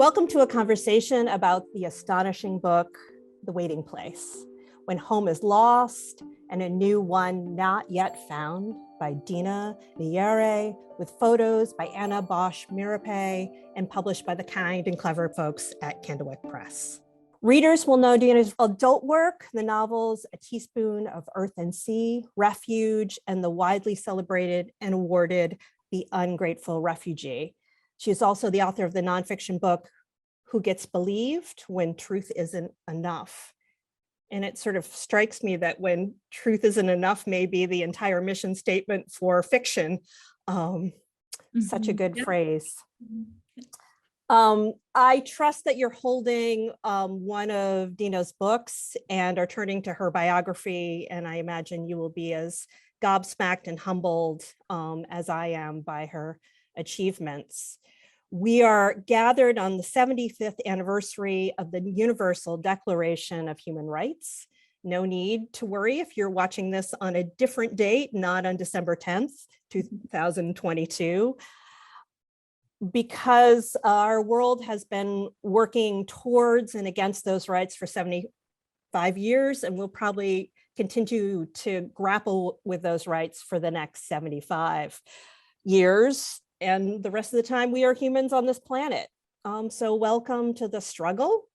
Welcome to a conversation about the astonishing book, The Waiting Place, When Home is Lost and a New One Not Yet Found by Dina Nayeri, with photos by Anna Bosch-Mirape and published by the kind and clever folks at Candlewick Press. Readers will know Dina's adult work, the novels A Teaspoon of Earth and Sea, Refuge, and the widely celebrated and awarded The Ungrateful Refugee. She is also the author of the nonfiction book, Who Gets Believed When Truth Isn't Enough. And it sort of strikes me that when truth isn't enough may be the entire mission statement for fiction. Such a good phrase. I trust that you're holding one of Dina's books and are turning to her biography, and I imagine you will be as gobsmacked and humbled as I am by her achievements. We are gathered on the 75th anniversary of the Universal Declaration of Human Rights. No need to worry if you're watching this on a different date, not on December 10th, 2022, because our world has been working towards and against those rights for 75 years, and we'll probably continue to grapple with those rights for the next 75 years. And the rest of the time we are humans on this planet. So welcome to the struggle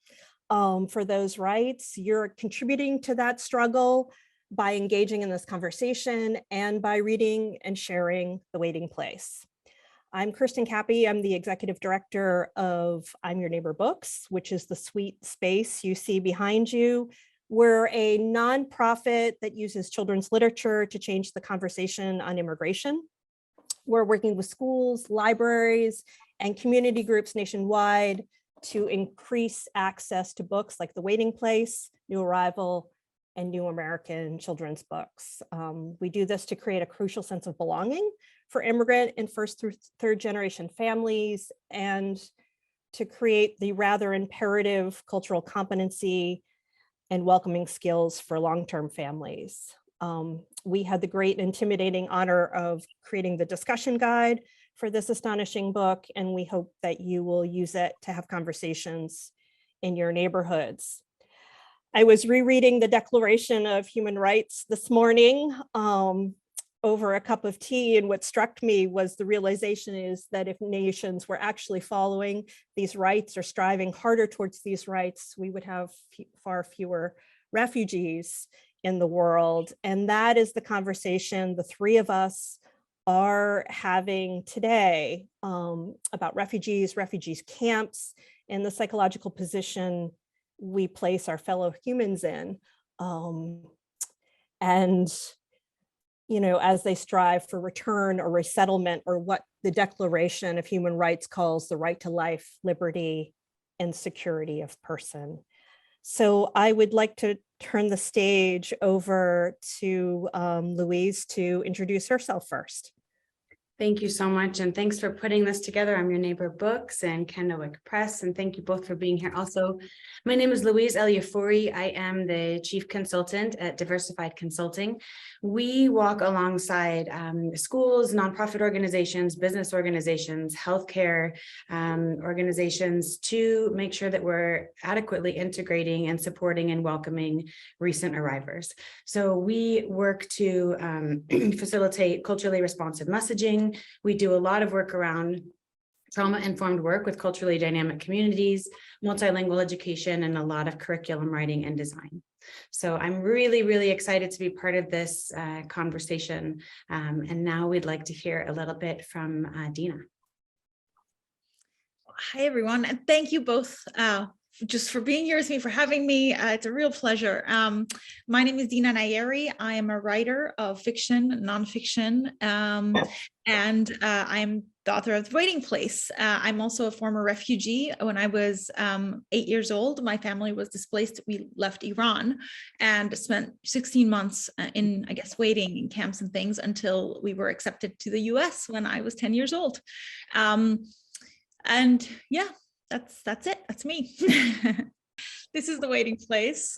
for those rights. You're contributing to that struggle by engaging in this conversation and by reading and sharing The Waiting Place. I'm Kirsten Cappy. I'm the executive director of I'm Your Neighbor Books, which is the sweet space you see behind you. We're a nonprofit that uses children's literature to change the conversation on immigration. We're working with schools, libraries, and community groups nationwide to increase access to books like The Waiting Place, New Arrival, and New American children's books. We do this to create a crucial sense of belonging for immigrant and first through third generation families, and to create the rather imperative cultural competency and welcoming skills for long-term families. We had the great and intimidating honor of creating the discussion guide for this astonishing book, and we hope that you will use it to have conversations in your neighborhoods. I was rereading the Declaration of Human Rights this morning over a cup of tea, and what struck me was the realization is that if nations were actually following these rights or striving harder towards these rights, we would have far fewer refugees in the world. And that is the conversation the three of us are having today about refugees camps, and the psychological position we place our fellow humans in. And, you know, as they strive for return or resettlement, or what the Declaration of Human Rights calls the right to life, liberty, and security of person. So I would like to turn the stage over to Louise to introduce herself first. Thank you so much. And thanks for putting this together. I'm Your Neighbor Books and Candlewick Press. And thank you both for being here. Also, my name is Louise El-Yafouri. I am the chief consultant at DiversifiED Consulting. We walk alongside schools, nonprofit organizations, business organizations, healthcare organizations to make sure that we're adequately integrating and supporting and welcoming recent arrivals. So we work to facilitate culturally responsive messaging. We do a lot of work around trauma-informed work with culturally dynamic communities, multilingual education, and a lot of curriculum writing and design. So I'm really, really excited to be part of this conversation. And now we'd like to hear a little bit from Dina. Hi, everyone, and thank you both just for being here with me, for having me. It's a real pleasure. My name is Dina Nayeri. I am a writer of fiction, nonfiction, and I'm the author of The Waiting Place. I'm also a former refugee. When I was 8 years old, my family was displaced. We left Iran and spent 16 months in, I guess, waiting in camps and things until we were accepted to the US when I was 10 years old. And yeah, that's it. That's me. This is The Waiting Place.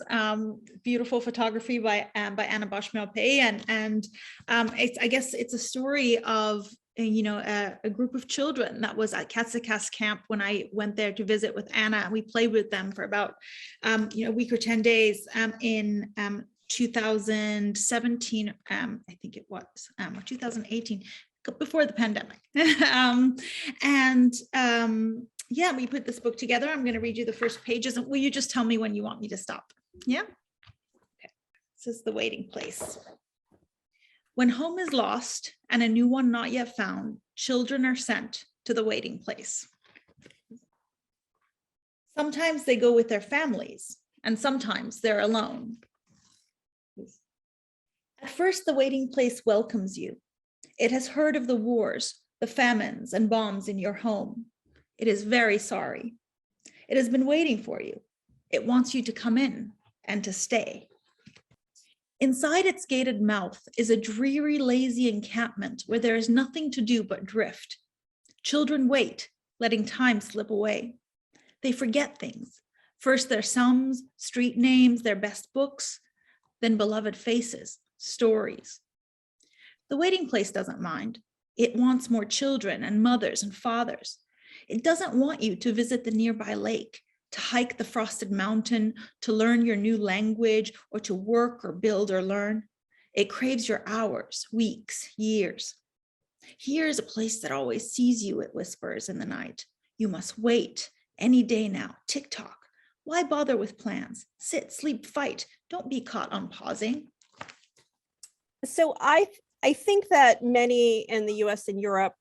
Beautiful photography by Anna Bosch-Mirape, and I guess it's a story of a group of children that was at Katsakas camp when I went there to visit with Anna, and we played with them for about a week or 10 days in 2017, I think it was, or 2018, before the pandemic. Yeah, we put this book together. I'm going to read you the first pages, and will you just tell me when you want me to stop? Yeah. Okay. This is The Waiting Place. When home is lost and a new one not yet found, children are sent to the waiting place. Sometimes they go with their families, and sometimes they're alone. At first, the waiting place welcomes you. It has heard of the wars, the famines, and bombs in your home. It is very sorry. It has been waiting for you. It wants you to come in and to stay. Inside its gated mouth is a dreary, lazy encampment where there is nothing to do but drift. Children wait, letting time slip away. They forget things. First their sums, street names, their best books, then beloved faces, stories. The waiting place doesn't mind. It wants more children and mothers and fathers. It doesn't want you to visit the nearby lake, to hike the frosted mountain, to learn your new language, or to work or build or learn. It craves your hours, weeks, years. Here is a place that always sees you, it whispers in the night. You must wait, any day now, tick-tock. Why bother with plans? Sit, sleep, fight. Don't be caught on pausing. So I think that many in the US and Europe,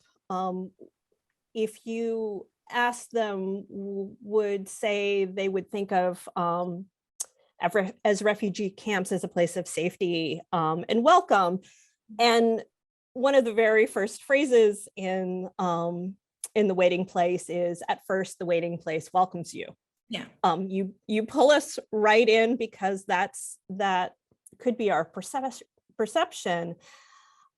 if you ask them, would say they would think of as refugee camps as a place of safety and welcome. And one of the very first phrases in the waiting place is, at first the waiting place welcomes you. Yeah. You pull us right in because that could be our perception.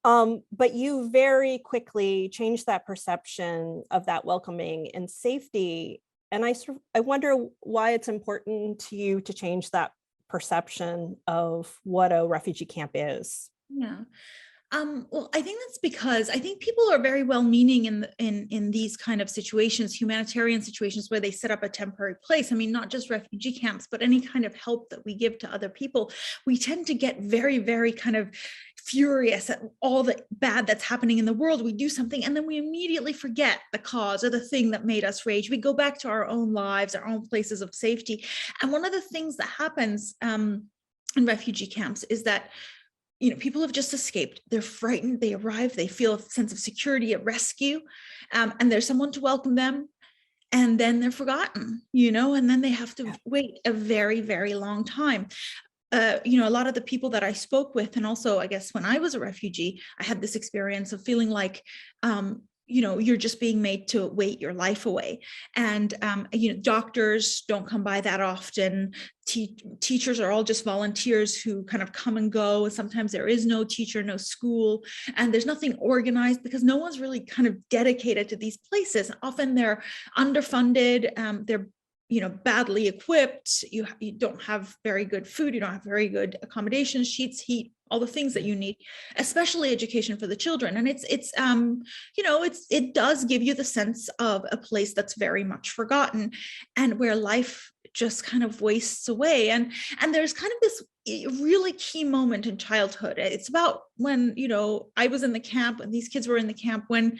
But you very quickly change that perception of that welcoming and safety. And I wonder why it's important to you to change that perception of what a refugee camp is. Yeah. Well, I think that's because I think people are very well-meaning in these kind of situations, humanitarian situations where they set up a temporary place. I mean, not just refugee camps, but any kind of help that we give to other people. We tend to get very, very kind of furious at all the bad that's happening in the world. We do something and then we immediately forget the cause or the thing that made us rage. We go back to our own lives, our own places of safety. And one of the things that happens in refugee camps is that people have just escaped. They're frightened. They arrive. They feel a sense of security, a rescue, and there's someone to welcome them. And then they're forgotten, and then they have to wait a very, very long time. A lot of the people that I spoke with, and also, I guess, when I was a refugee, I had this experience of feeling like, you're just being made to wait your life away. And, doctors don't come by that often. Teachers are all just volunteers who kind of come and go. Sometimes there is no teacher, no school, and there's nothing organized because no one's really kind of dedicated to these places. Often they're underfunded. They're badly equipped. You don't have very good food. You don't have very good accommodations, sheets, heat, all the things that you need, especially education for the children. And it does give you the sense of a place that's very much forgotten and where life just kind of wastes away. And there's kind of this really key moment in childhood. It's about when, I was in the camp and these kids were in the camp, when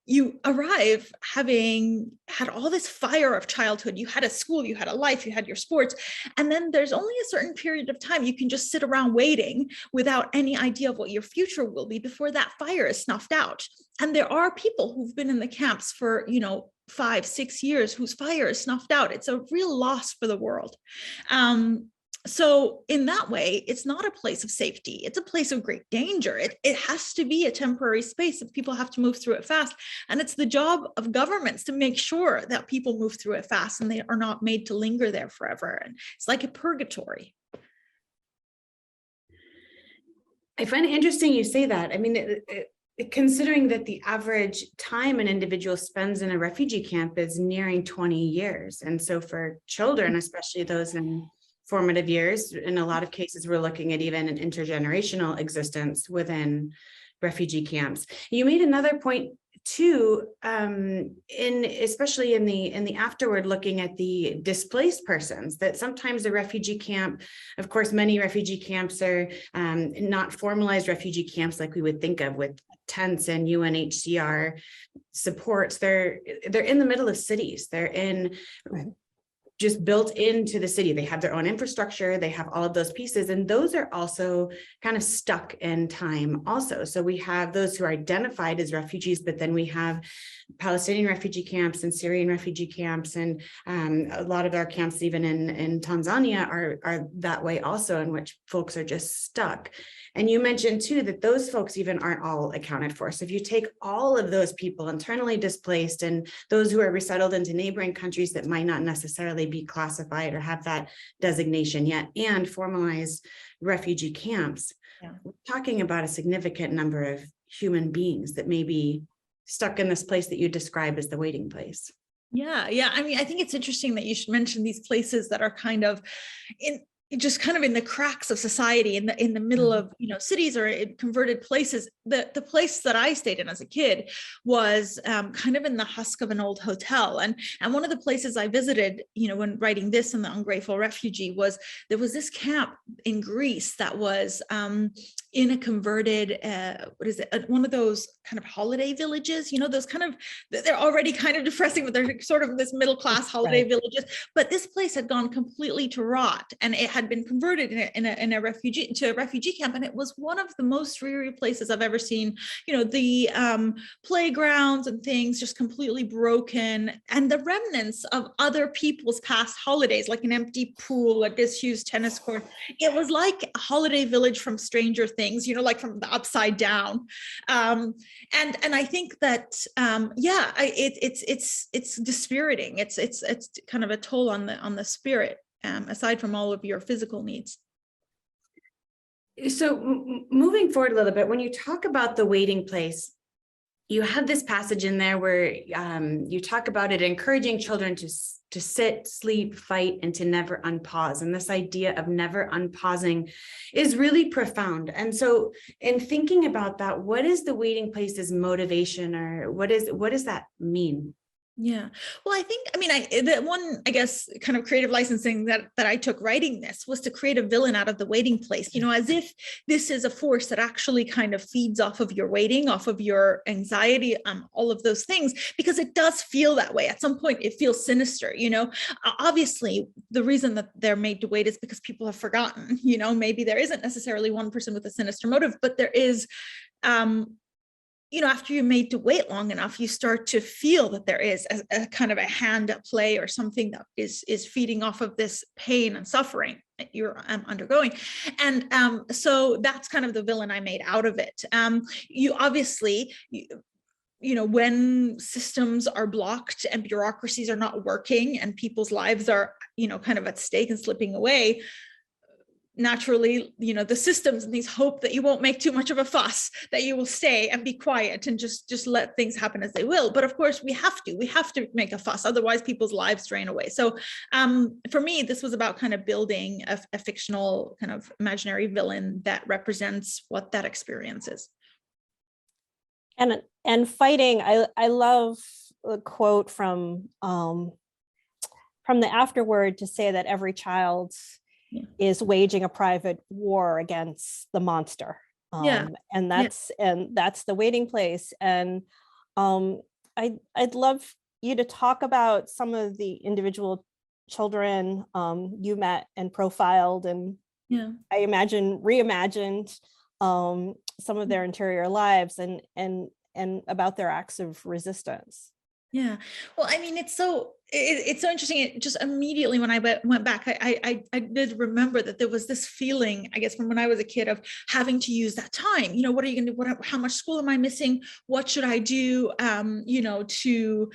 you arrive having had all this fire of childhood. You had a school, you had a life, you had your sports, and then there's only a certain period of time you can just sit around waiting without any idea of what your future will be before that fire is snuffed out. And there are people who've been in the camps for 5-6 years whose fire is snuffed out. It's a real loss for the world. So in that way, it's not a place of safety. It's a place of great danger. It has to be a temporary space and people have to move through it fast. And it's the job of governments to make sure that people move through it fast and they are not made to linger there forever. And it's like a purgatory. I find it interesting you say that. I mean, considering that the average time an individual spends in a refugee camp is nearing 20 years. And so for children, especially those in formative years, in a lot of cases, we're looking at even an intergenerational existence within refugee camps. You made another point two, especially in the afterward, looking at the displaced persons, that sometimes the refugee camp, of course, many refugee camps are not formalized refugee camps like we would think of with tents and UNHCR supports. They're in the middle of cities. They're in just built into the city. They have their own infrastructure. They have all of those pieces. And those are also kind of stuck in time also. So we have those who are identified as refugees, but then we have Palestinian refugee camps and Syrian refugee camps. And a lot of our camps, even in Tanzania, are that way also, in which folks are just stuck. And you mentioned too that those folks even aren't all accounted for. So if you take all of those people internally displaced and those who are resettled into neighboring countries that might not necessarily be classified or have that designation yet, and formalized refugee camps, we're talking about a significant number of human beings that may be stuck in this place that you describe as the waiting place. Yeah. I mean, I think it's interesting that you should mention these places that are kind of just kind of in the cracks of society, in the middle of, cities or in converted places. The place that I stayed in as a kid was kind of in the husk of an old hotel. And one of the places I visited, when writing this and the ungrateful refugee, there was this camp in Greece that was in a converted, one of those kind of holiday villages, those kind of, they're already kind of depressing, but they're sort of this middle-class holiday villages. But this place had gone completely to rot, and it had been converted in a refugee camp. And it was one of the most dreary places I've ever seen. The playgrounds and things just completely broken, and the remnants of other people's past holidays, like an empty pool, a disused tennis court. It was like a holiday village from Stranger Things, like from the Upside Down. And I think that it's dispiriting. It's kind of a toll on the spirit, aside from all of your physical needs. So moving forward a little bit, when you talk about the waiting place, you have this passage in there where you talk about it encouraging children to sit, sleep, fight, and to never unpause. And this idea of never unpausing is really profound. And so in thinking about that, what is the waiting place's motivation, or what does that mean? Yeah. Well, the one, I guess, kind of creative licensing that I took writing this was to create a villain out of the waiting place, as if this is a force that actually kind of feeds off of your waiting, off of your anxiety, all of those things, because it does feel that way. At some point, it feels sinister, Obviously, the reason that they're made to wait is because people have forgotten, maybe there isn't necessarily one person with a sinister motive, but there is, after you're made to wait long enough, you start to feel that there is a kind of a hand at play, or something that is feeding off of this pain and suffering that you're undergoing. And so that's kind of the villain I made out of it. You obviously, when systems are blocked and bureaucracies are not working and people's lives are, kind of at stake and slipping away, naturally, the systems and these hope that you won't make too much of a fuss, that you will stay and be quiet and just let things happen as they will. But of course, we have to make a fuss, otherwise people's lives drain away. So for me, this was about kind of building a fictional kind of imaginary villain that represents what that experience is. And fighting, I love a quote from the afterword, to say that every child is waging a private war against the monster. And that's the waiting place. And I'd love you to talk about some of the individual children you met and profiled, and I imagine reimagined some of their interior lives and about their acts of resistance. Yeah. Well, it's so interesting. It just immediately, when I went back, I did remember that there was this feeling, I guess, from when I was a kid, of having to use that time. What are you going to do? How much school am I missing? What should I do? If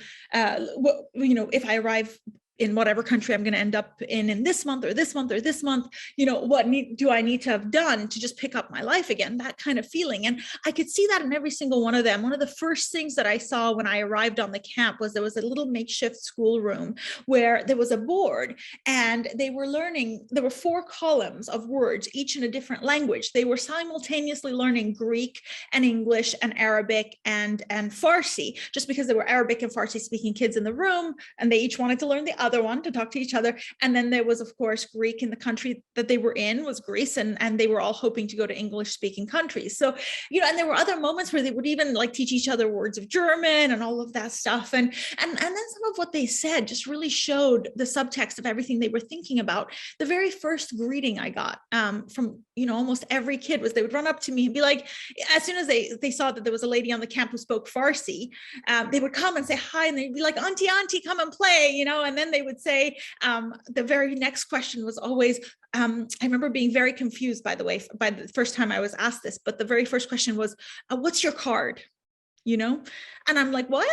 I arrive in whatever country I'm going to end up in this month or this month or this month, what do I need to have done to just pick up my life again? That kind of feeling. And I could see that in every single one of them. One of the first things that I saw when I arrived on the camp was there was a little makeshift schoolroom where there was a board, and they were learning, there were 4 columns of words, each in a different language. They were simultaneously learning Greek and English and Arabic and Farsi, just because there were Arabic and Farsi speaking kids in the room, and they each wanted to learn the other one to talk to each other. And then there was, of course, Greek in the country that they were in was Greece, and they were all hoping to go to English speaking countries. So, and there were other moments where they would even like teach each other words of German and all of that stuff. And then some of what they said just really showed the subtext of everything they were thinking about. The very first greeting I got from, almost every kid was they would run up to me and be like, as soon as they saw that there was a lady on the camp who spoke Farsi, they would come and say hi, and they'd be like, auntie, come and play, and then they would say, the very next question was always, I remember being very confused, by the way, by the first time I was asked this, but the very first question was, what's your card? And I'm like, what?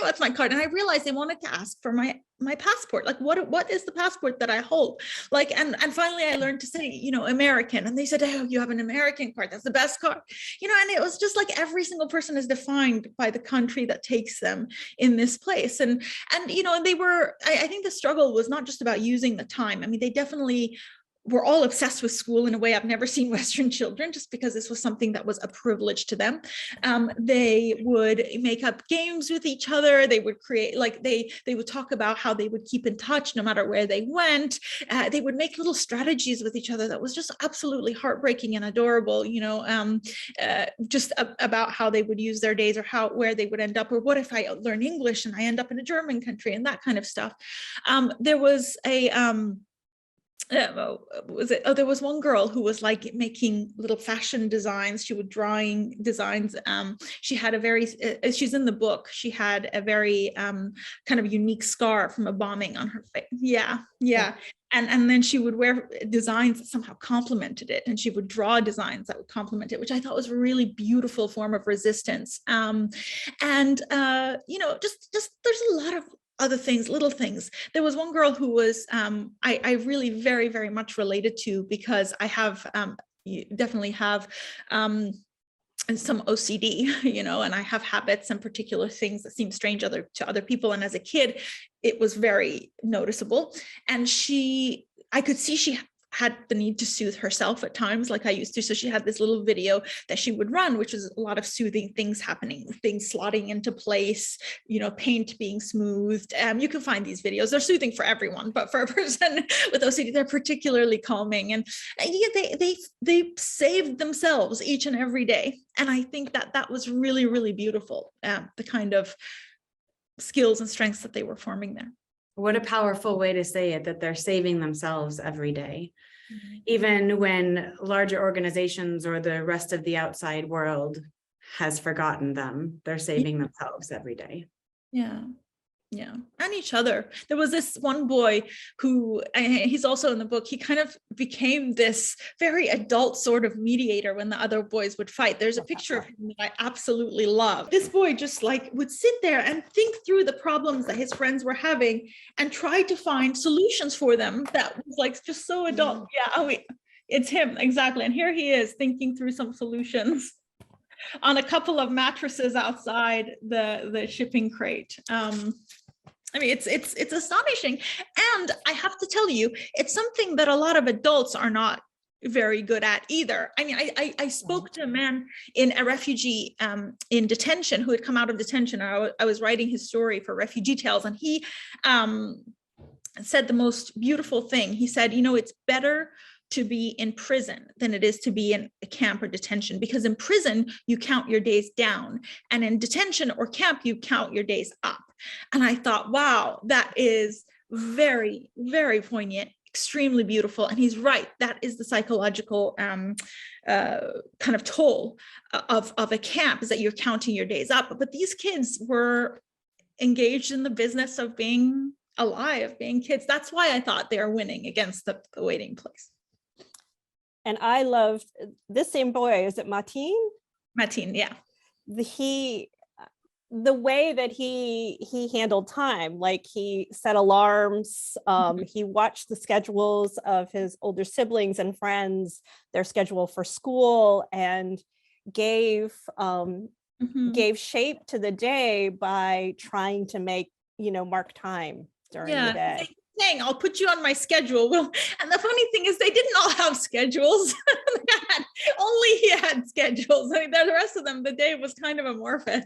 What's my card? And I realized they wanted to ask for my passport. Like, what is the passport that I hold? Like, and finally I learned to say, American. And they said, oh, you have an American card. That's the best card. And it was just like every single person is defined by the country that takes them in this place. And they were, I think the struggle was not just about using the time. I mean, they definitely were all obsessed with school in a way I've never seen Western children, just because this was something that was a privilege to them. They would make up games with each other. They would create, like they would talk about how they would keep in touch no matter where they went. They would make little strategies with each other that was just absolutely heartbreaking and adorable, just about how they would use their days, or where they would end up, or what if I learn English and I end up in a German country, and that kind of stuff. There was a there was one girl who was like making little fashion designs. She would drawing designs. She had a very, she's in the book, she had a very kind of unique scar from a bombing on her face. Yeah. And then she would wear designs that somehow complemented it, and she would draw designs that would complement it, which I thought was a really beautiful form of resistance. Just there's a lot of other things, little things. There was one girl who was I really very, very much related to, because I have definitely have some OCD, and I have habits and particular things that seem strange to other people. And as a kid, it was very noticeable. And I could see she had the need to soothe herself at times, like I used to. So she had this little video that she would run, which was a lot of soothing things happening, things slotting into place, paint being smoothed. You can find these videos. They're soothing for everyone, but for a person with OCD, they're particularly calming. And they saved themselves each and every day. And I think that was really, really beautiful, the kind of skills and strengths that they were forming there. What a powerful way to say it, that they're saving themselves every day. Even when larger organizations or the rest of the outside world has forgotten them, they're saving themselves every day. Yeah. And each other. There was this one boy who, he's also in the book, he kind of became this very adult sort of mediator when the other boys would fight. There's a picture of him that I absolutely love. This boy just like would sit there and think through the problems that his friends were having and try to find solutions for them. That was like just so adult. Yeah, it's him, exactly. And here he is thinking through some solutions on a couple of mattresses outside the shipping crate. It's astonishing. And I have to tell you, it's something that a lot of adults are not very good at either. I mean, I spoke to a man in a refugee in detention who had come out of detention. I was writing his story for Refugee Tales, and he said the most beautiful thing. He said, it's better to be in prison than it is to be in a camp or detention, because in prison you count your days down, and in detention or camp you count your days up. And I thought, wow, that is very, very poignant, extremely beautiful. And he's right, that is the psychological kind of toll of a camp, is that you're counting your days up. But these kids were engaged in the business of being alive, being kids. That's why I thought they are winning against the waiting place. And I loved this same boy. Is it Martin? Martin, yeah. He the way that he handled time, like he set alarms, he watched the schedules of his older siblings and friends, their schedule for school, and gave shape to the day by trying to make, mark time during the day. Saying, I'll put you on my schedule. Well, and the funny thing is they didn't all have schedules. Only he had schedules. I mean, the rest of them, the day was kind of amorphous.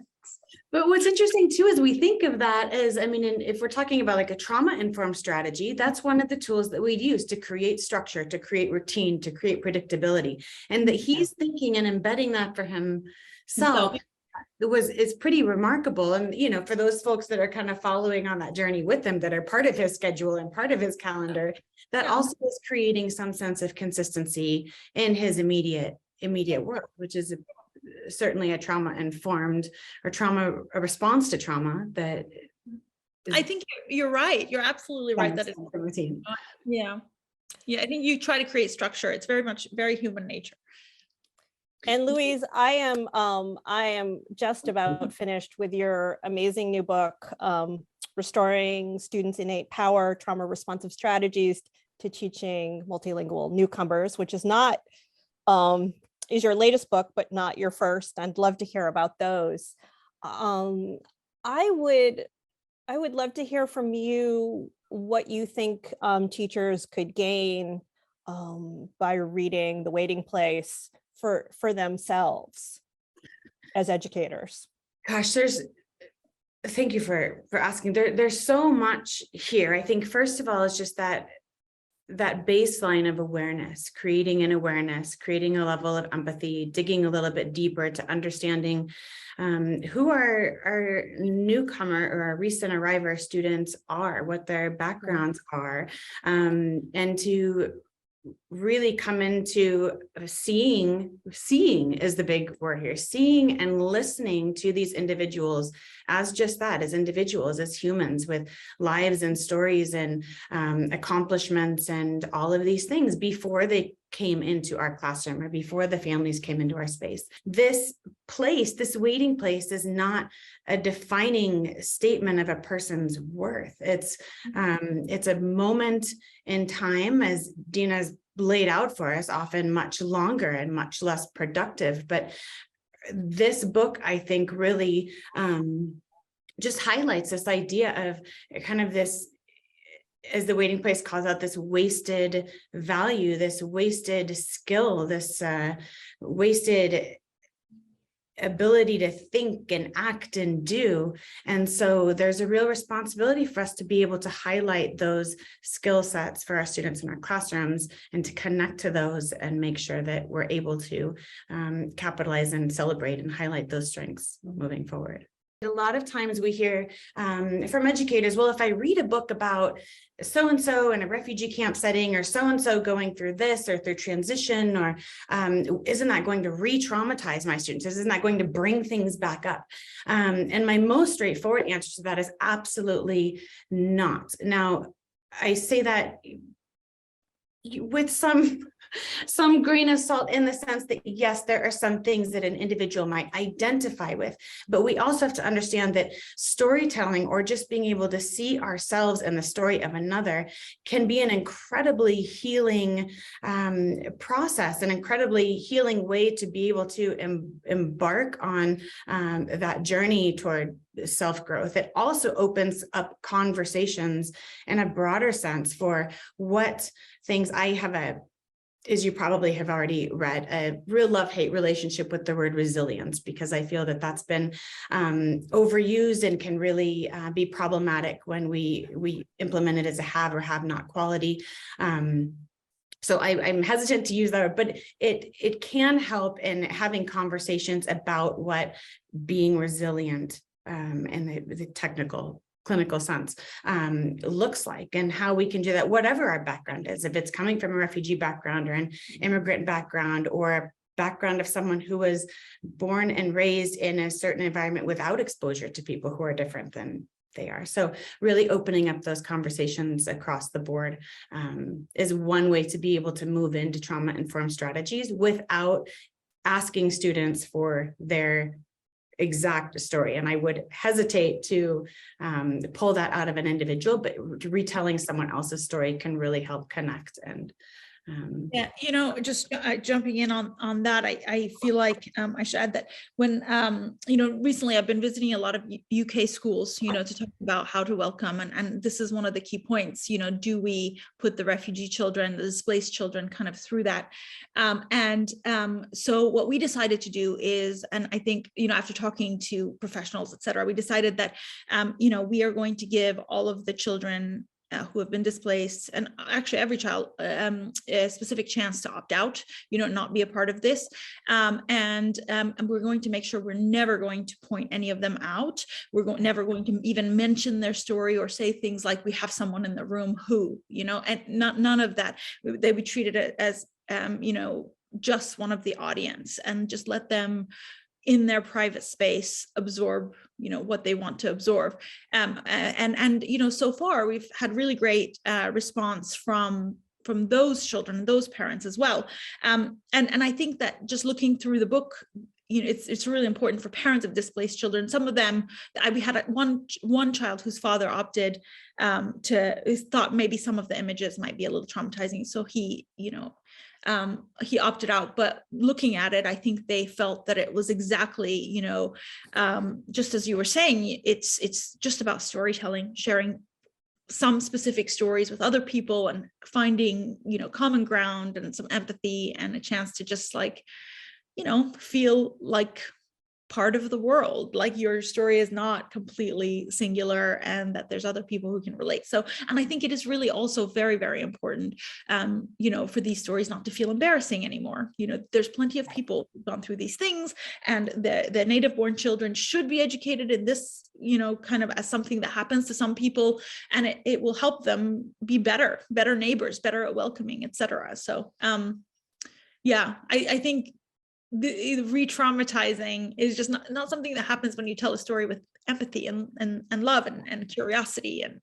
But what's interesting too, is we think of that as, if we're talking about like a trauma-informed strategy, that's one of the tools that we'd use to create structure, to create routine, to create predictability. And that he's thinking and embedding that for himself. It's pretty remarkable. And, for those folks that are kind of following on that journey with him, that are part of his schedule and part of his calendar, that also is creating some sense of consistency in his immediate world, which is certainly a trauma-informed or a response to trauma that. I think you're right. You're absolutely right. That is routine. Yeah. I think you try to create structure. It's very human nature. And Louise, I am just about finished with your amazing new book, Restoring Students' Innate Power, Trauma Responsive Strategies to Teaching Multilingual Newcomers, which is your latest book, but not your first. I'd love to hear about those. I would love to hear from you what you think teachers could gain by reading The Waiting Place for themselves as educators. Gosh, thank you for asking. There's so much here. I think first of all, it's just that baseline of awareness, creating a level of empathy, digging a little bit deeper to understanding who our newcomer or our recent arriver students are, what their backgrounds are, and to really come into seeing is the big word here, seeing and listening to these individuals as just that, as individuals, as humans with lives and stories and accomplishments and all of these things before they came into our classroom or before the families came into our space. This waiting place is not a defining statement of a person's worth. It's a moment in time, as Dina's laid out for us, often much longer and much less productive. But this book, I think, really just highlights this idea of kind of this, as The Waiting Place calls out, this wasted value, this wasted skill, this wasted ability to think and act and do. And so there's a real responsibility for us to be able to highlight those skill sets for our students in our classrooms and to connect to those and make sure that we're able to capitalize and celebrate and highlight those strengths moving forward. A lot of times we hear from educators, well, if I read a book about so-and-so in a refugee camp setting, or so-and-so going through this or through transition, or isn't that going to re-traumatize my students? Isn't that going to bring things back up? And my most straightforward answer to that is absolutely not. Now, I say that with some grain of salt, in the sense that, yes, there are some things that an individual might identify with, but we also have to understand that storytelling, or just being able to see ourselves in the story of another, can be an incredibly healing process, an incredibly healing way to be able to embark on that journey toward self-growth. It also opens up conversations in a broader sense for what things. I have as you probably have already read, a real love-hate relationship with the word resilience, because I feel that that's been overused and can really be problematic when we implement it as a have or have not quality. So I'm hesitant to use that word, but it can help in having conversations about what being resilient in the technical clinical sense looks like, and how we can do that, whatever our background is, if it's coming from a refugee background or an immigrant background, or a background of someone who was born and raised in a certain environment without exposure to people who are different than they are. So really opening up those conversations across the board is one way to be able to move into trauma-informed strategies without asking students for their exact story. And I would hesitate to pull that out of an individual, but retelling someone else's story can really help connect. And yeah, just jumping in on that, I feel like I should add that when, recently I've been visiting a lot of UK schools, to talk about how to welcome. And this is one of the key points, do we put the refugee children, the displaced children kind of through that? So what we decided to do is, and I think, after talking to professionals, et cetera, we decided that, we are going to give all of the children who have been displaced, and actually every child, a specific chance to opt out, not be a part of this. And we're going to make sure we're never going to point any of them out. We're never going to even mention their story or say things like, we have someone in the room who, and none of that. They would treat it as, just one of the audience, and just let them in their private space absorb what they want to absorb. And so far we've had really great response from those children, those parents as well. And I think that just looking through the book, it's really important for parents of displaced children. Some of them, we had one child whose father opted thought maybe some of the images might be a little traumatizing, so he opted out. But looking at it, I think they felt that it was exactly, just as you were saying, it's just about storytelling, sharing some specific stories with other people, and finding, common ground and some empathy, and a chance to just feel like part of the world, like your story is not completely singular, and that there's other people who can relate. So, and I think it is really also very, very important, for these stories not to feel embarrassing anymore. There's plenty of people who've gone through these things, and the native born children should be educated in this, kind of as something that happens to some people, and it will help them be better neighbors, better at welcoming, etc. So, yeah, I think the re-traumatizing is just not something that happens when you tell a story with empathy and love and curiosity, and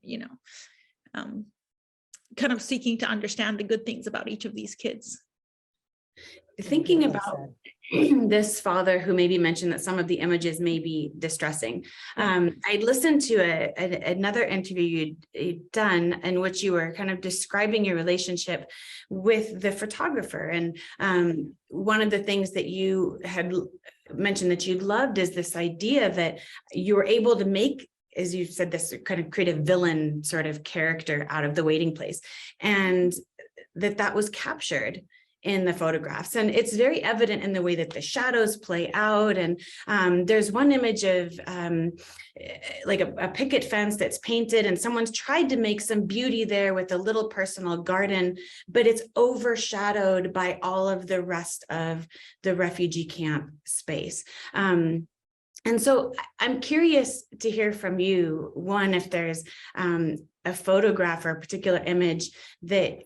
kind of seeking to understand the good things about each of these kids. Thinking about this father who maybe mentioned that some of the images may be distressing. I listened to another interview you'd done, in which you were kind of describing your relationship with the photographer. And one of the things that you had mentioned that you loved is this idea that you were able to make, as you said, this kind of creative villain sort of character out of the waiting place, and that was captured in the photographs. And it's very evident in the way that the shadows play out. And there's one image of like a picket fence that's painted, and someone's tried to make some beauty there with a little personal garden, but it's overshadowed by all of the rest of the refugee camp space. And so I'm curious to hear from you, one, if there's a photograph or a particular image that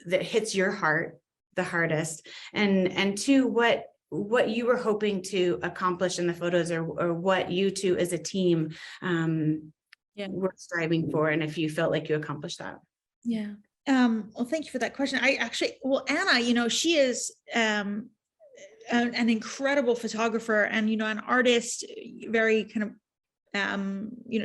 hits your heart the hardest, and two, what you were hoping to accomplish in the photos, or what you two as a team were striving for, and if you felt like you accomplished that. Yeah. Well, thank you for that question. Anna, she is an incredible photographer, and an artist, very kind of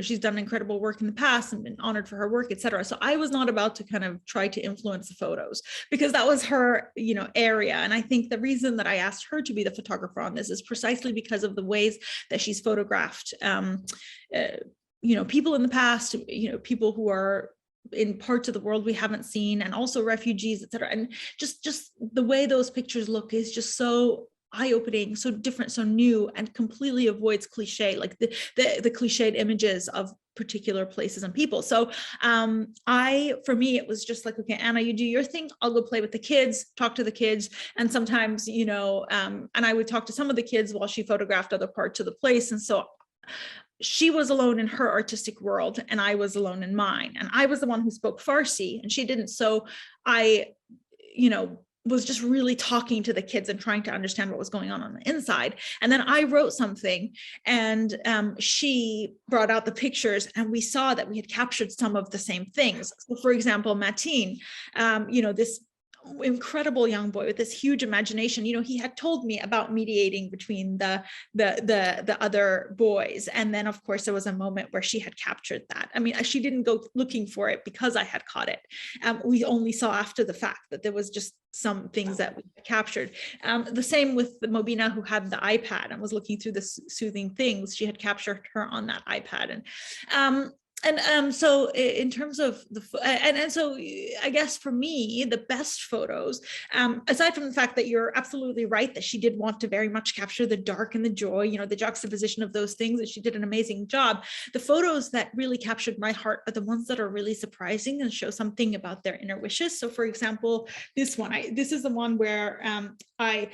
she's done incredible work in the past and been honored for her work, etc. So I was not about to kind of try to influence the photos, because that was her, area. And I think the reason that I asked her to be the photographer on this is precisely because of the ways that she's photographed, people in the past, people who are in parts of the world we haven't seen, and also refugees, etc. And just the way those pictures look is just so eye-opening, so different, so new, and completely avoids cliche, like the cliched images of particular places and people. So for me, it was just like, okay, Anna, you do your thing, I'll go play with the kids, talk to the kids. And sometimes, and I would talk to some of the kids while she photographed other parts of the place. And so she was alone in her artistic world, and I was alone in mine. And I was the one who spoke Farsi, and she didn't. So I, was just really talking to the kids and trying to understand what was going on the inside. And then I wrote something, and she brought out the pictures, and we saw that we had captured some of the same things. So for example, Mateen, this incredible young boy with this huge imagination. You know, he had told me about mediating between the other boys, and then of course there was a moment where she had captured that. I mean, she didn't go looking for it because I had caught it. We only saw after the fact that there was just some things that we captured. The same with the Mobina, who had the iPad and was looking through the soothing things. She had captured her on that iPad. So in terms of so I guess for me, the best photos, aside from the fact that you're absolutely right that she did want to very much capture the dark and the joy, you know, the juxtaposition of those things, and she did an amazing job. The photos that really captured my heart are the ones that are really surprising and show something about their inner wishes. So for example, this one, this is the one where I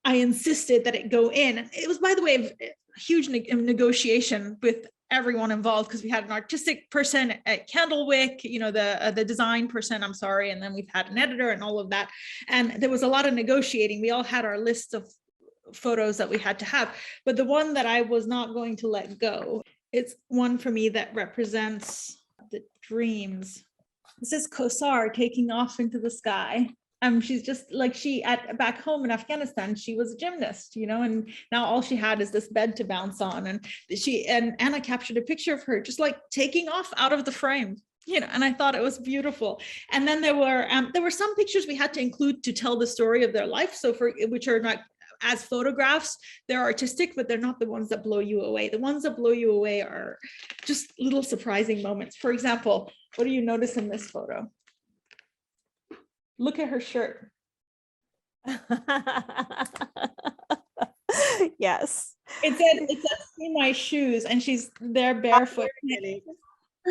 insisted that it go in. And it was, by the way, a huge negotiation with everyone involved, because we had an artistic person at Candlewick, you know, the design person, I'm sorry, and then we've had an editor and all of that. And there was a lot of negotiating. We all had our lists of photos that we had to have, but the one that I was not going to let go, it's one for me that represents the dreams. This is Kosar taking off into the sky. She's just like, back home in Afghanistan, she was a gymnast, you know, and now all she had is this bed to bounce on. And Anna captured a picture of her just like taking off out of the frame, you know, and I thought it was beautiful. And then there were some pictures we had to include to tell the story of their life. So which are not as photographs, they're artistic, but they're not the ones that blow you away. The ones that blow you away are just little surprising moments. For example, what do you notice in this photo? Look at her shirt. Yes. It said see my shoes, and she's there barefoot.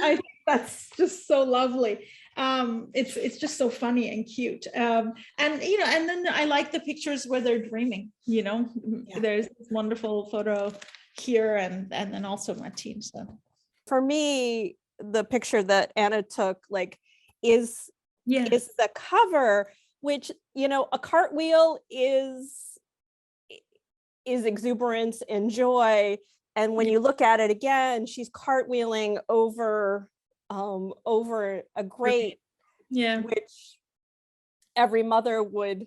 I think that's just so lovely. It's just so funny and cute. And you know, and then I like the pictures where they're dreaming, you know. Yeah. There's this wonderful photo here, and then also my team. So for me, the picture that Anna took is the cover, which, you know, a cartwheel is exuberance and joy. And when you look at it again, she's cartwheeling over a grate, which every mother would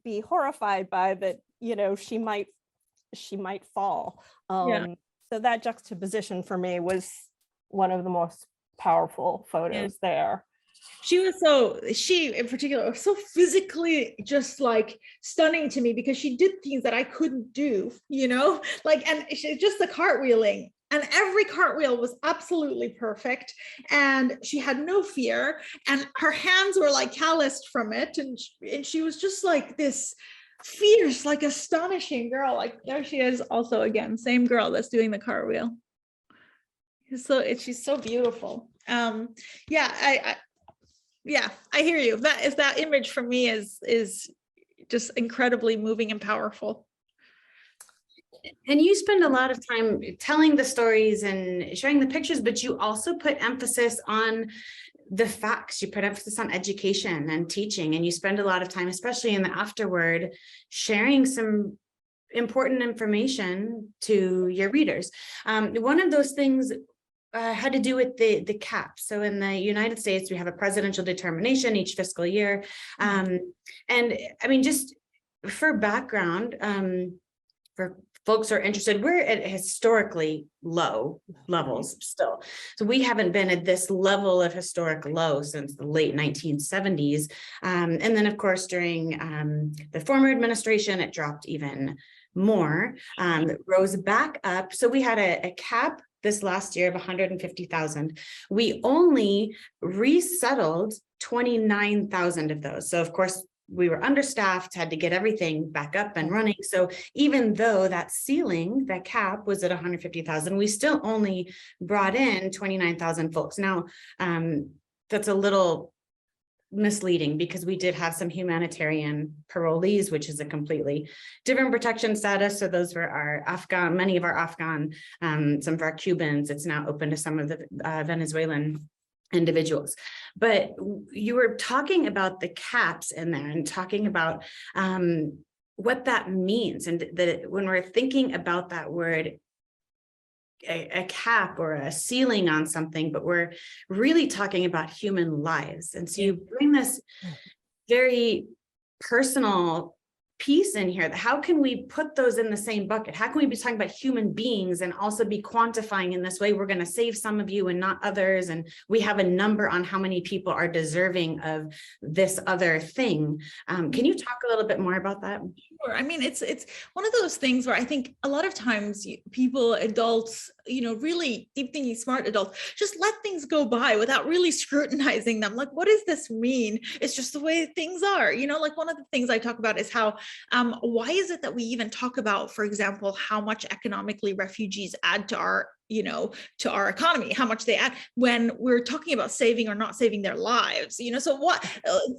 be horrified by, that, you know, she might fall. So that juxtaposition for me was one of the most powerful photos there. She in particular was so physically just like stunning to me, because she did things that I couldn't do, you know, like, and she just the cartwheeling, and every cartwheel was absolutely perfect, and she had no fear, and her hands were like calloused from it, and she was just like this fierce, like astonishing girl. Like there she is, also again, same girl that's doing the cartwheel. So she's so beautiful. I hear you. That image for me is just incredibly moving and powerful. And you spend a lot of time telling the stories and sharing the pictures, but you also put emphasis on the facts. You put emphasis on education and teaching, and you spend a lot of time, especially in the afterword, sharing some important information to your readers. One of those things had to do with the cap. So in the United States, we have a presidential determination each fiscal year. And I mean, just for background, for folks who are interested, we're at historically low levels still. So we haven't been at this level of historic low since the late 1970s. And then of course, during the former administration, it dropped even more, it rose back up. So we had a cap this last year of 150,000. We only resettled 29,000 of those. So of course, we were understaffed, had to get everything back up and running. So even though that ceiling, that cap was at 150,000, we still only brought in 29,000 folks. Now, that's a little misleading, because we did have some humanitarian parolees, which is a completely different protection status. So those were our Afghan, many of our Afghan, some of our Cubans. It's now open to some of the Venezuelan individuals. But you were talking about the caps in there and talking about what that means, and that when we're thinking about that word, a cap or a ceiling on something, but we're really talking about human lives. And so you bring this very personal piece in here. How can we put those in the same bucket? How can we be talking about human beings and also be quantifying in this way? We're going to save some of you and not others. And we have a number on how many people are deserving of this other thing. Can you talk a little bit more about that? Sure. I mean, it's one of those things where I think a lot of times people, adults, really deep thinking, smart adults, just let things go by without really scrutinizing them. Like, what does this mean? It's just the way things are. Like one of the things I talk about is how, why is it that we even talk about, for example, how much economically refugees add to our to our economy, how much they add when we're talking about saving or not saving their lives, so what,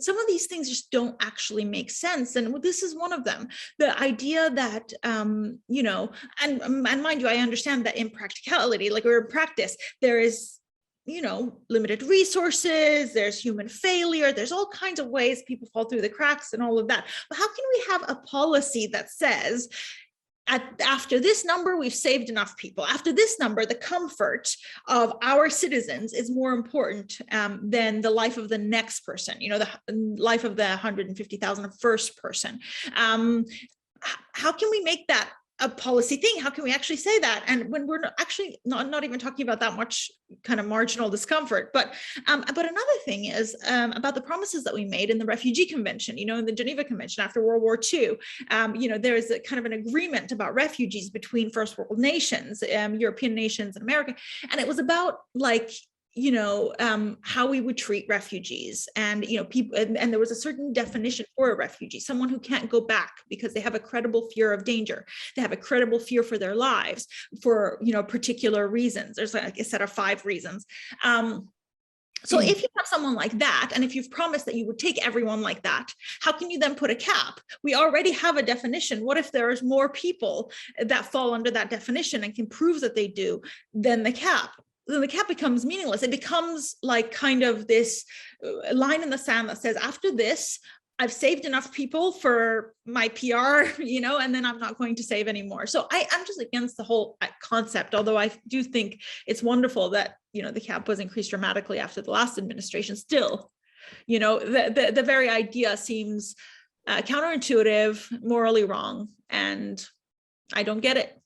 some of these things just don't actually make sense. And this is one of them, the idea that, and mind you, I understand that in practicality, like, or in practice, there is, limited resources, there's human failure, there's all kinds of ways people fall through the cracks and all of that. But how can we have a policy that says, after this number, we've saved enough people. After this number, the comfort of our citizens is more important than the life of the next person, the life of the 150,000 first person. How can we make that a policy thing? How can we actually say that? And when we're not even talking about that much kind of marginal discomfort, but another thing is about the promises that we made in the Refugee Convention, in the Geneva Convention after World War II. There is a kind of an agreement about refugees between first world nations, European nations and America. And it was about how we would treat refugees, and people, and there was a certain definition for a refugee: someone who can't go back because they have a credible fear of danger, they have a credible fear for their lives for particular reasons. There's like a set of 5 reasons. So if you have someone like that, and if you've promised that you would take everyone like that, how can you then put a cap? We already have a definition. What if there's more people that fall under that definition and can prove that they do than the cap? Then the cap becomes meaningless. It becomes like kind of this line in the sand that says, after this, I've saved enough people for my PR, and then I'm not going to save anymore. So I'm just against the whole concept, although I do think it's wonderful that, the cap was increased dramatically after the last administration. Still, the very idea seems counterintuitive, morally wrong, and I don't get it.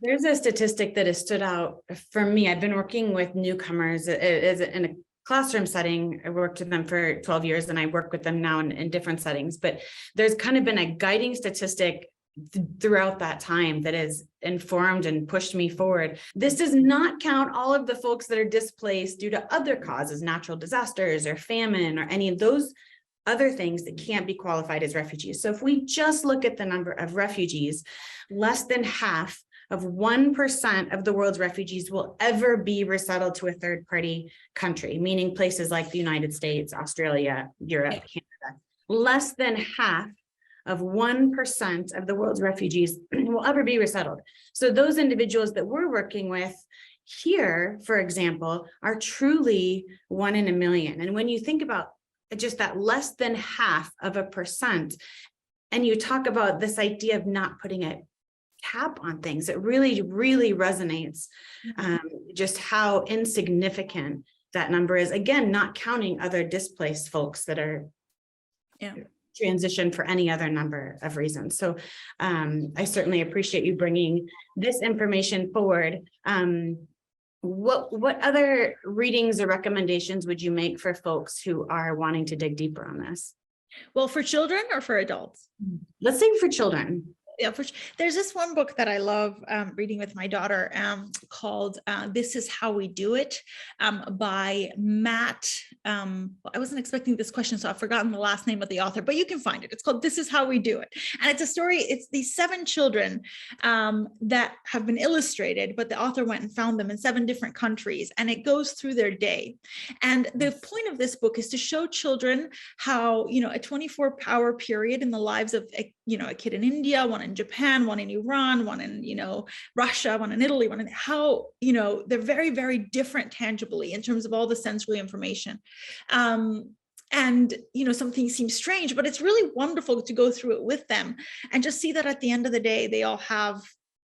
There's a statistic that has stood out for me. I've been working with newcomers in a classroom setting. I worked with them for 12 years and I work with them now in different settings, but there's kind of been a guiding statistic throughout that time that has informed and pushed me forward. This does not count all of the folks that are displaced due to other causes, natural disasters or famine or any of those other things that can't be qualified as refugees. So if we just look at the number of refugees, less than half of 1% of the world's refugees will ever be resettled to a third-party country, meaning places like the United States, Australia, Europe, Canada. Less than half of 1% of the world's refugees will ever be resettled. So those individuals that we're working with here, for example, are truly 1 in a million. And when you think about just that less than half of a percent, and you talk about this idea of not putting a cap on things, it really, really resonates, just how insignificant that number is. Again, not counting other displaced folks that are transitioned for any other number of reasons. So I certainly appreciate you bringing this information forward. What other readings or recommendations would you make for folks who are wanting to dig deeper on this? Well, for children or for adults? Let's say for children. Yeah, there's this one book that I love reading with my daughter called This Is How We Do It by Matt. I wasn't expecting this question, so I've forgotten the last name of the author, but you can find it. It's called This Is How We Do It. And it's a story, it's these 7 children that have been illustrated, but the author went and found them in 7 different countries, and it goes through their day. And the point of this book is to show children how, a 24-hour period in the lives of a kid in India, one in Japan, one in Iran, one in, Russia, one in Italy, one in how, they're very, very different tangibly in terms of all the sensory information. And, something seems strange, but it's really wonderful to go through it with them and just see that at the end of the day, they all have,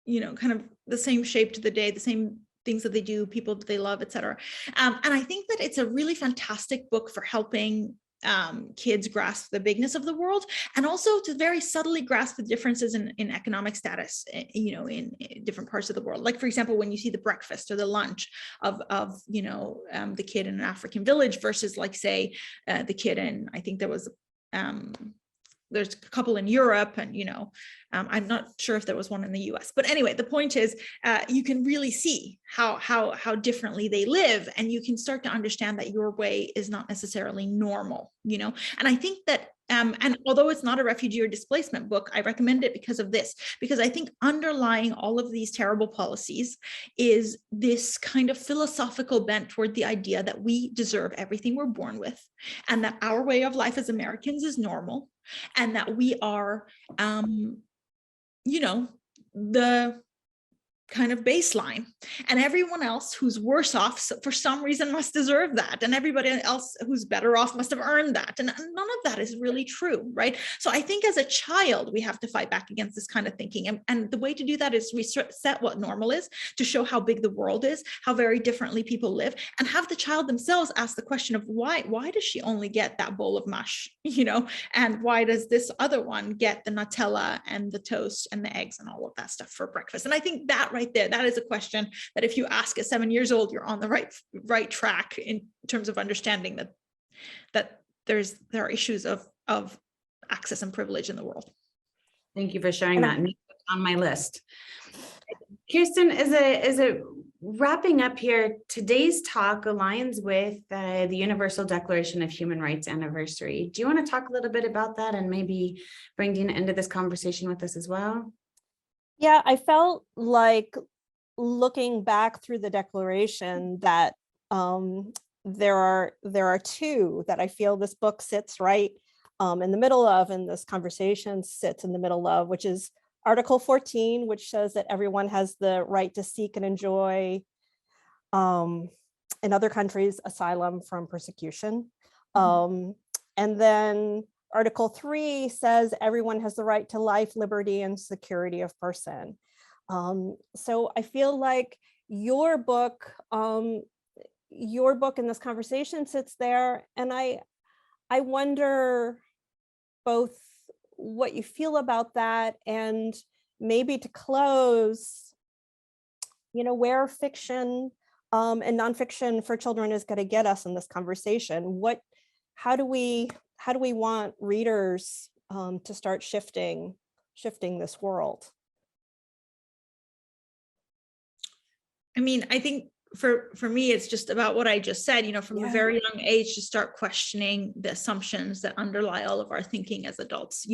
kind of the same shape to the day, the same things that they do, people that they love, et cetera. And I think that it's a really fantastic book for helping kids grasp the bigness of the world, and also to very subtly grasp the differences in economic status, in different parts of the world. Like, for example, when you see the breakfast or the lunch of the kid in an African village versus, like, say, the kid in, I think there was, there's a couple in Europe, and I'm not sure if there was one in the US, but anyway, the point is, you can really see how differently they live, and you can start to understand that your way is not necessarily normal, and I think that, and although it's not a refugee or displacement book, I recommend it because of this, because I think underlying all of these terrible policies is this kind of philosophical bent toward the idea that we deserve everything we're born with, and that our way of life as Americans is normal, and that we are, the kind of baseline, and everyone else who's worse off for some reason must deserve that, and everybody else who's better off must have earned that, and none of that is really true, right? So I think as a child we have to fight back against this kind of thinking, and the way to do that is reset what normal is, to show how big the world is, how very differently people live, and have the child themselves ask the question of why does she only get that bowl of mush, and why does this other one get the Nutella and the toast and the eggs and all of that stuff for breakfast? And I think that right there, that is a question that if you ask at 7 years old, you're on the right track in terms of understanding that there are issues of access and privilege in the world. Thank you for sharing that. On my list. Kirsten, is it wrapping up here? Today's talk aligns with the Universal Declaration of Human Rights anniversary. Do you want to talk a little bit about that and maybe bring Dina into this conversation with us as well? Yeah, I felt like, looking back through the declaration, that there are two that I feel this book sits right in the middle of, and this conversation sits in the middle of, which is Article 14, which says that everyone has the right to seek and enjoy, in other countries, asylum from persecution. And then Article 3 says everyone has the right to life, liberty, and security of person. So I feel like your book in this conversation sits there, and I wonder both what you feel about that, and maybe to close, where fiction and nonfiction for children is going to get us in this conversation. How do we want readers to start shifting this world? I mean, I think for me, it's just about what I just said, from a very young age, to start questioning the assumptions that underlie all of our thinking as adults.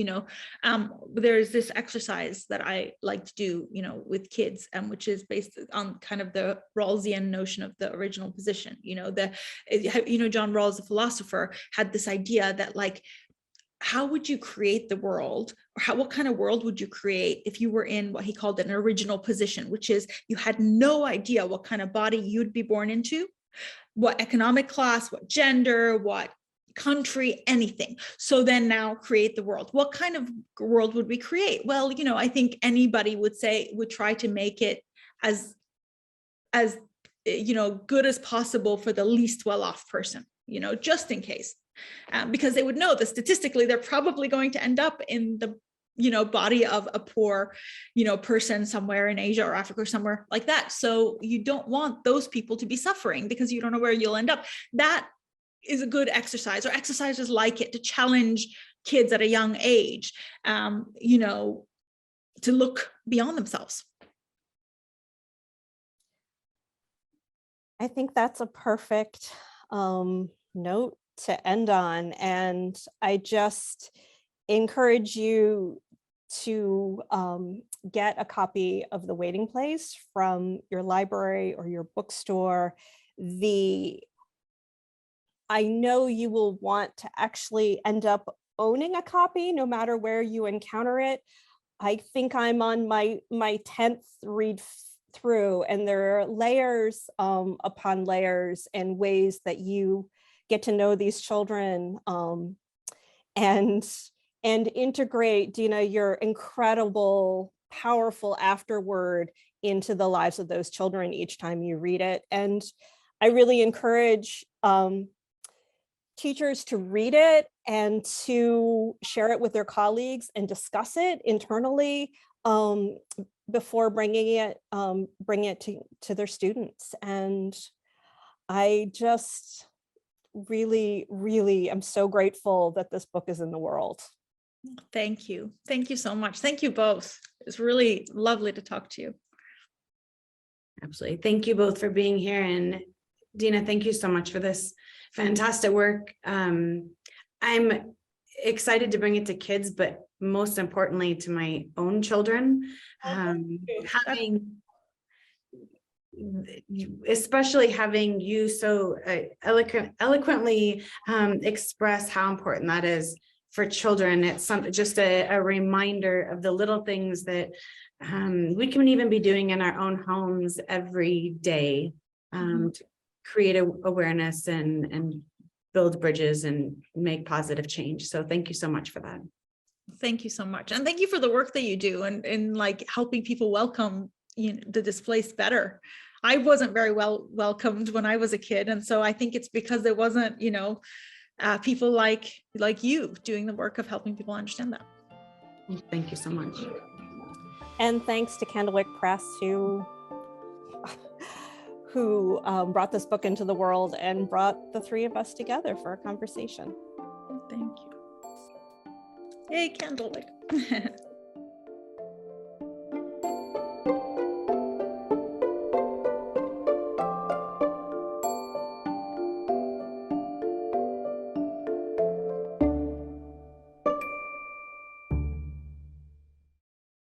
There's this exercise that I like to do, with kids, which is based on kind of the Rawlsian notion of the original position. John Rawls, the philosopher, had this idea that, like, how would you create the world, or what kind of world would you create if you were in what he called an original position, which is you had no idea what kind of body you'd be born into, what economic class, what gender, what country, anything. So then now create the world. What kind of world would we create? Well, I think anybody would try to make it as good as possible for the least well-off person, just in case. Because they would know that statistically they're probably going to end up in the body of a poor person somewhere in Asia or Africa or somewhere like that. So you don't want those people to be suffering because you don't know where you'll end up. That is a good exercise, or exercises like it, to challenge kids at a young age, to look beyond themselves. I think that's a perfect note to end on, and I just encourage you to get a copy of The Waiting Place from your library or your bookstore. I know you will want to actually end up owning a copy no matter where you encounter it. I think I'm on my 10th read through, and there are layers upon layers and ways that you get to know these children and integrate, Dina, your incredible, powerful afterword into the lives of those children each time you read it. And I really encourage teachers to read it and to share it with their colleagues and discuss it internally before bringing it to their students. And I just really am so grateful that this book is in the world. Thank you. Thank you so much. Thank you both. It's really lovely to talk to you. Absolutely. Thank you both for being here. And Dina, thank you so much for this fantastic work. I'm excited to bring it to kids, but most importantly to my own children. Especially having you so eloquently express how important that is for children. It's just a reminder of the little things that we can even be doing in our own homes every day to create awareness and build bridges and make positive change. So thank you so much for that. Thank you so much. And thank you for the work that you do and like helping people welcome the displaced better. I wasn't very well welcomed when I was a kid. And so I think it's because there wasn't, people like you doing the work of helping people understand that. Thank you so much. And thanks to Candlewick Press, who brought this book into the world and brought the three of us together for a conversation. Thank you. Hey, Candlewick.